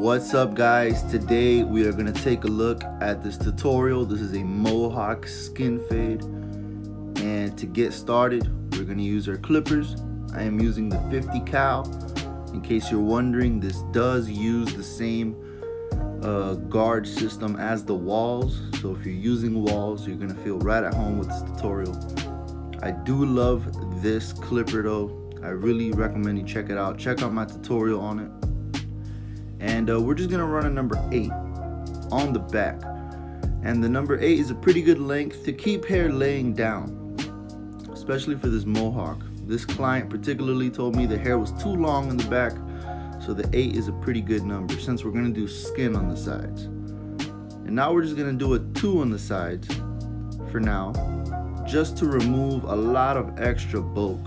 What's up guys? Today we are going to take a look at this tutorial. This is a MoHawk skin fade, and to get started we're going to use our clippers. I am using the 50 cal. In case you're wondering, this does use the same guard system as the walls, so if you're using walls you're going to feel right at home with this tutorial. I do love this clipper though. I really recommend you check it out. Check out my tutorial on it. And we're just gonna run a number 8 on the back, and the number 8 is a pretty good length to keep hair laying down, especially for this mohawk. This client particularly told me the hair was too long in the back, so the 8 is a pretty good number since we're gonna do skin on the sides. And now we're just gonna do a 2 on the sides for now, just to remove a lot of extra bulk.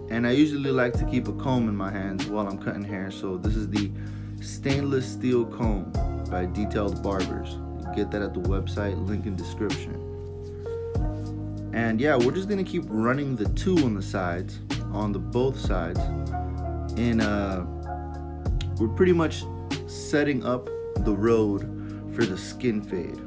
And I usually like to keep a comb in my hands while I'm cutting hair, so this is the stainless steel comb by Detailed Barbers. You get that at the website, link in description. And yeah, we're just gonna keep running the 2 on the sides, on the both sides, and we're pretty much setting up the road for the skin fade.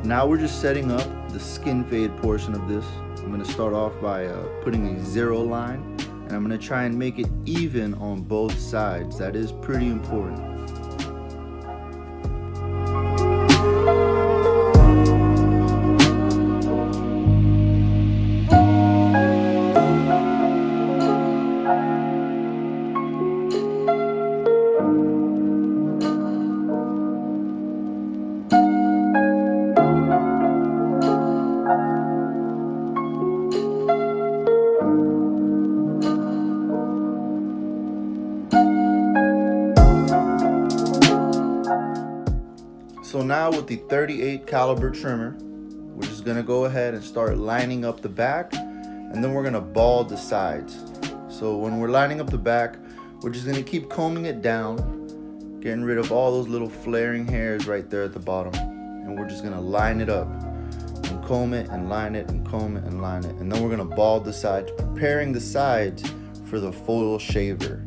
Now we're just setting up the skin fade portion of this. I'm going to start off by putting a 0 line, and I'm going to try and make it even on both sides. That is pretty important. So now with the 38 caliber trimmer, we're just gonna go ahead and start lining up the back, and then we're gonna bald the sides. So when we're lining up the back, we're just gonna keep combing it down, getting rid of all those little flaring hairs right there at the bottom, and we're just gonna line it up and comb it and line it and comb it and line it, and then we're gonna bald the sides, preparing the sides for the full shaver.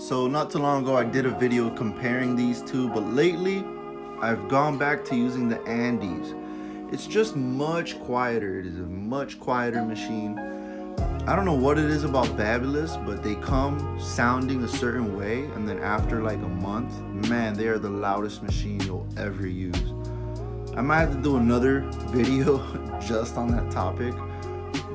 So not too long ago I did a video comparing these two, but lately I've gone back to using the Andes. It's just much quieter. It is a much quieter machine. I don't know what it is about Babyless, but they come sounding a certain way, and then after like a month, man, they are the loudest machine you'll ever use. I might have to do another video just on that topic,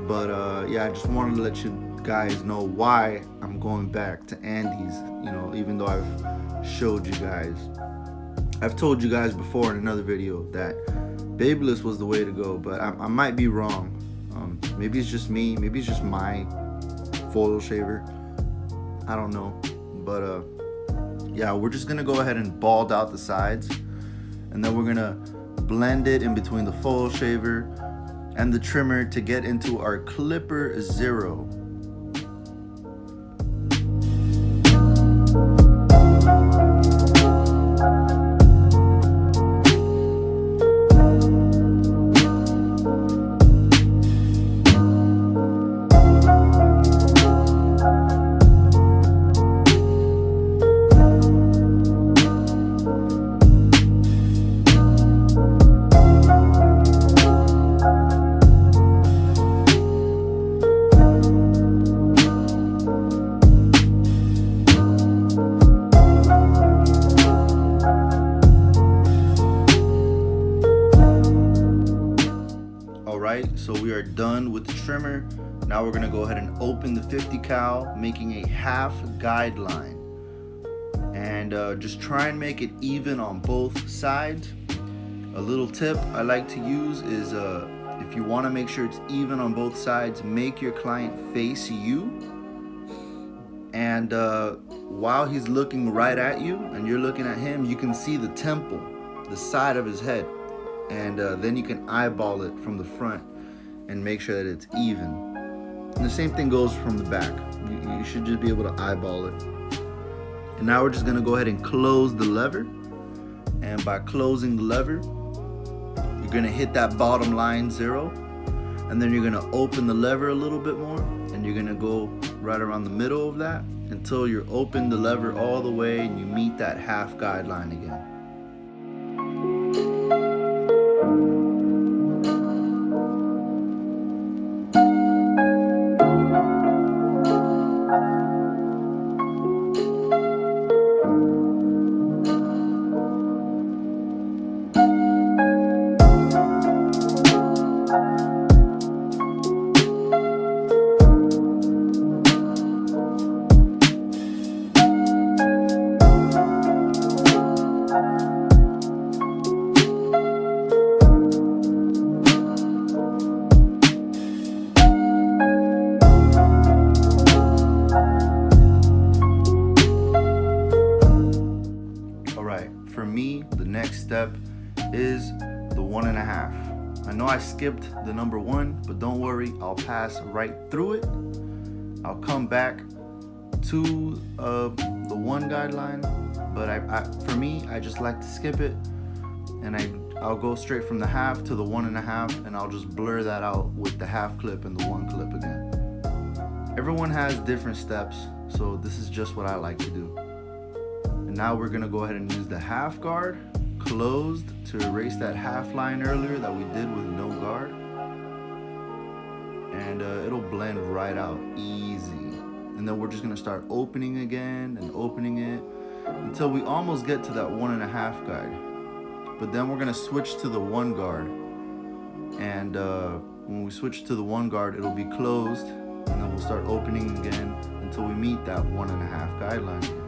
but yeah, I just wanted to let you guys know why I'm going back to Andes, you know, even though I've showed you guys. I've told you guys before in another video that Babyless was the way to go, but I might be wrong. Maybe it's just me, maybe it's just my foil shaver, I don't know. But yeah, we're just gonna go ahead and bald out the sides, and then we're gonna blend it in between the foil shaver and the trimmer to get into our clipper 0. so we are done with the trimmer. Now we're gonna go ahead and open the 50 cal, making a half guideline. And just try and make it even on both sides. A little tip I like to use is if you wanna make sure it's even on both sides, make your client face you. And while he's looking right at you and you're looking at him, you can see the temple, the side of his head. And then you can eyeball it from the front and make sure that it's even. And the same thing goes from the back. You should just be able to eyeball it. And now we're just gonna go ahead and close the lever. And by closing the lever, you're gonna hit that bottom line 0. And then you're gonna open the lever a little bit more. And you're gonna go right around the middle of that until you open the lever all the way and you meet that half guideline again. For me, the next step is the 1.5. I know I skipped the number 1, but don't worry, I'll pass right through it. I'll come back to the 1 guideline, but for me, I just like to skip it, and I'll go straight from the half to the 1.5, and I'll just blur that out with the half clip and the 1 clip again. Everyone has different steps, so this is just what I like to do. And now we're gonna go ahead and use the half guard closed to erase that half line earlier that we did with no guard. And it'll blend right out easy. And then we're just gonna start opening again and opening it until we almost get to that 1.5 guide. But then we're gonna switch to the 1 guard. And when we switch to the 1 guard, it'll be closed, and then we'll start opening again until we meet that 1.5 guideline again.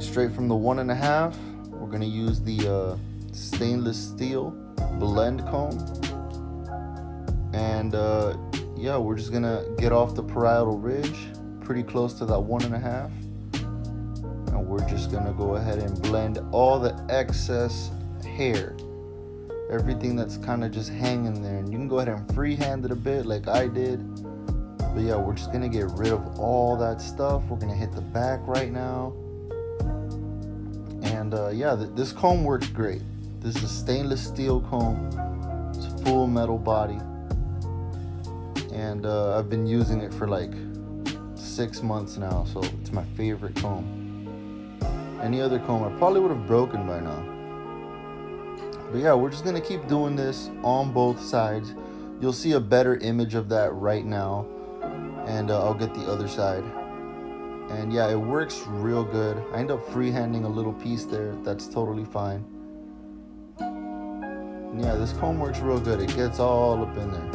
Straight from the 1.5, we're gonna use the stainless steel blend comb, and yeah, we're just gonna get off the parietal ridge pretty close to that 1.5, and we're just gonna go ahead and blend all the excess hair, everything that's kind of just hanging there. And you can go ahead and freehand it a bit like I did, but yeah, we're just gonna get rid of all that stuff. We're gonna hit the back right now. And yeah, this comb works great. This is a stainless steel comb. It's a full metal body. And I've been using it for like 6 months now, so it's my favorite comb. Any other comb I probably would have broken by now. But yeah, we're just gonna keep doing this on both sides. You'll see a better image of that right now. And I'll get the other side. And yeah, it works real good. I end up freehanding a little piece there. That's totally fine. And yeah, this comb works real good. It gets all up in there.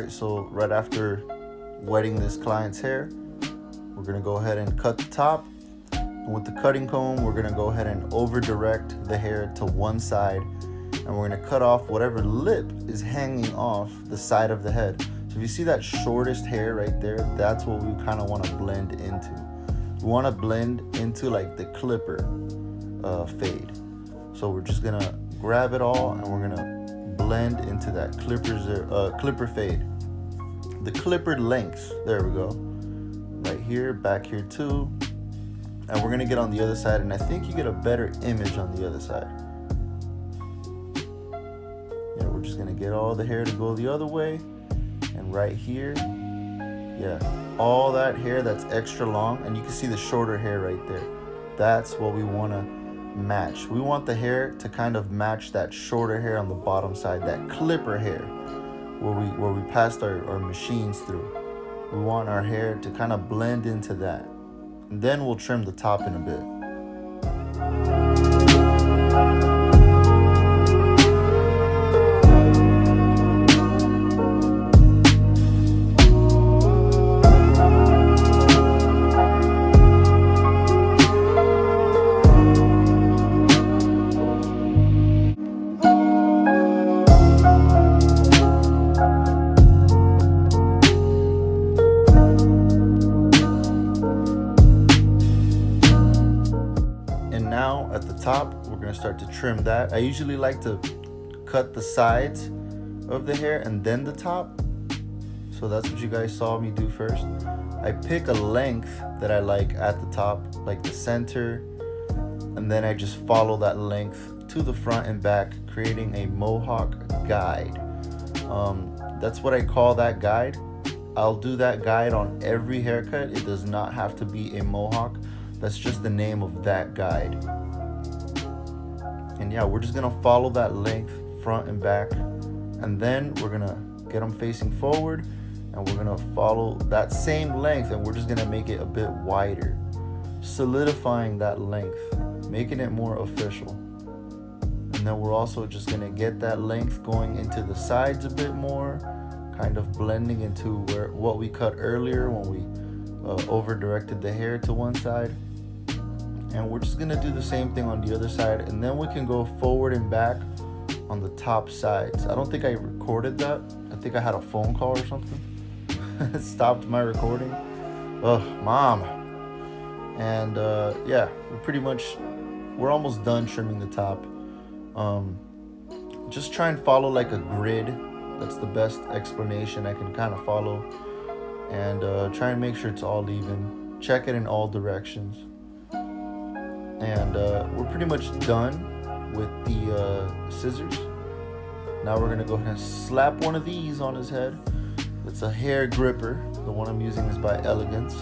right, so right after wetting this client's hair, we're gonna go ahead and cut the top. And with the cutting comb, we're gonna go ahead and over direct the hair to one side, and we're gonna cut off whatever lip is hanging off the side of the head. So if you see that shortest hair right there, that's what we kind of want to blend into. We want to blend into like the clipper fade. So we're just gonna grab it all and we're gonna blend into that clipper fade. The clippered lengths, there we go. Right here, back here too. And we're gonna get on the other side, and I think you get a better image on the other side. Yeah, we're just gonna get all the hair to go the other way. And right here, yeah, all that hair that's extra long, and you can see the shorter hair right there. That's what we wanna match. We want the hair to kind of match that shorter hair on the bottom side, that clipper hair where we passed our machines through. We want our hair to kind of blend into that. And then we'll trim the top in a bit. Now at the top, we're gonna start to trim that. I usually like to cut the sides of the hair and then the top. So that's what you guys saw me do first. I pick a length that I like at the top, like the center, and then I just follow that length to the front and back, creating a MoHawk guide. That's what I call that guide. I'll do that guide on every haircut. It does not have to be a Mohawk. That's just the name of that guide. And yeah, we're just gonna follow that length front and back, and then we're gonna get them facing forward, and we're gonna follow that same length, and we're just gonna make it a bit wider, solidifying that length, making it more official. And then we're also just gonna get that length going into the sides a bit more, kind of blending into what we cut earlier when we over directed the hair to one side. And we're just gonna do the same thing on the other side, and then we can go forward and back on the top sides. I don't think I recorded that. I think I had a phone call or something. It stopped my recording. Ugh, mom. And yeah, we're almost done trimming the top. Just try and follow like a grid. That's the best explanation I can kind of follow. And try and make sure it's all even. Check it in all directions. And we're pretty much done with the scissors. Now we're gonna go ahead and slap one of these on his head. It's a hair gripper. The one I'm using is by Elegance,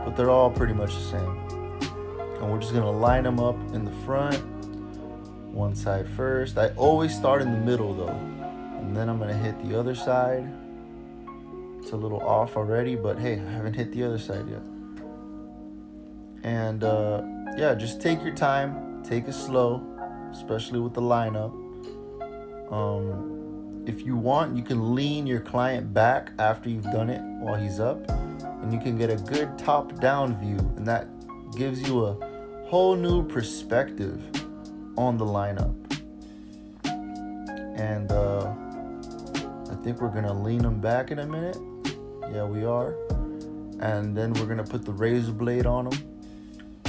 but they're all pretty much the same. And we're just gonna line them up in the front, one side first. I always start in the middle though, and then I'm gonna hit the other side. It's a little off already, but hey, I haven't hit the other side yet. And yeah, just take your time, take it slow, especially with the lineup. If you want, you can lean your client back after you've done it while he's up, and you can get a good top-down view, and that gives you a whole new perspective on the lineup. And I think we're gonna lean them back in a minute. Yeah, we are. And then we're gonna put the razor blade on them.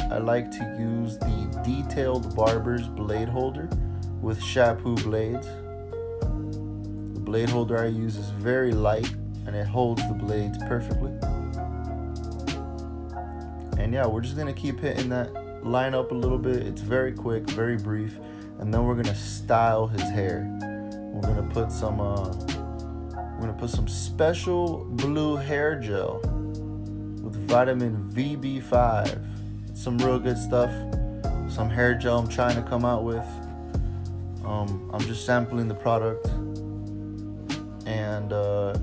I like to use the detailed Barber's blade holder with shampoo blades. The blade holder I use is very light and it holds the blades perfectly. And yeah, we're just gonna keep hitting that line up a little bit. It's very quick, very brief, and then we're gonna style his hair. We're gonna put some special blue hair gel with vitamin VB5. Some real good stuff. Some hair gel I'm trying to come out with. I'm just sampling the product. And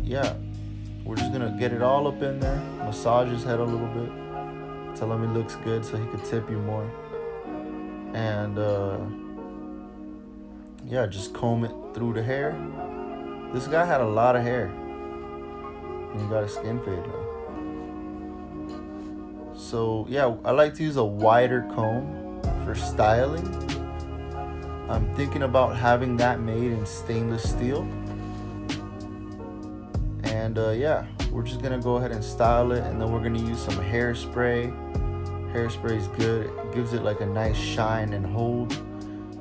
yeah, we're just gonna get it all up in there, massage his head a little bit, tell him he looks good so he could tip you more. And yeah, just comb it through the hair. This guy had a lot of hair. and you got a skin fade now. So yeah, I like to use a wider comb for styling. I'm thinking about having that made in stainless steel. And yeah, we're just gonna go ahead and style it, and then we're gonna use some hairspray. Hairspray is good, it gives it like a nice shine and hold.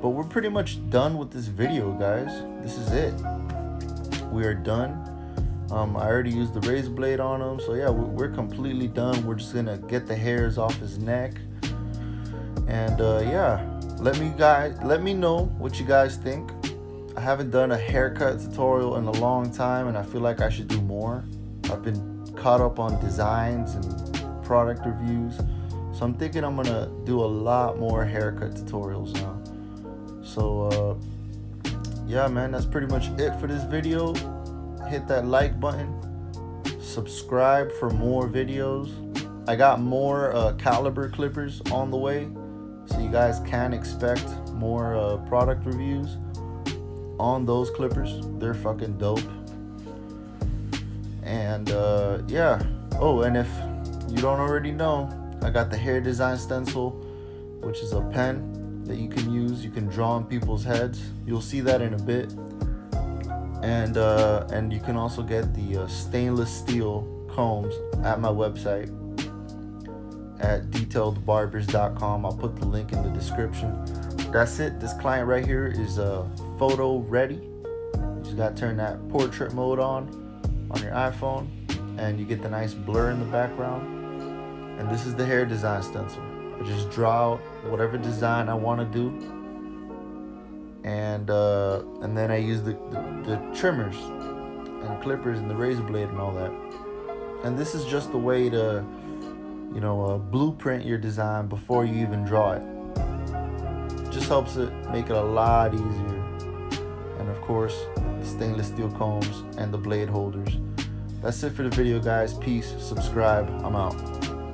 But we're pretty much done with this video, guys. This is it. We are done. I already used the razor blade on him, so yeah, we're completely done. We're just gonna get the hairs off his neck. And yeah, let me know what you guys think. I haven't done a haircut tutorial in a long time, and I feel like I should do more. I've been caught up on designs and product reviews, so I'm thinking I'm gonna do a lot more haircut tutorials now. So yeah, man, that's pretty much it for this video. Hit that like button, subscribe for more videos. I got more caliber clippers on the way, so you guys can expect more product reviews on those clippers. They're fucking dope. And yeah, oh, and if you don't already know, I got the hair design stencil, which is a pen that you can use. You can draw on people's heads. You'll see that in a bit. And you can also get the stainless steel combs at my website at detailedbarbers.com. I'll put the link in the description. That's it. This client right here is photo ready. You just gotta turn that portrait mode on your iPhone, and you get the nice blur in the background. And this is the hair design stencil. I just draw out whatever design I want to do, and then I use the trimmers and clippers and the razor blade and all that. And this is just a way to, you know, blueprint your design before you even draw it. Just helps it make it a lot easier. And of course, stainless steel combs and the blade holders. That's it for the video, guys. Peace. Subscribe. I'm out.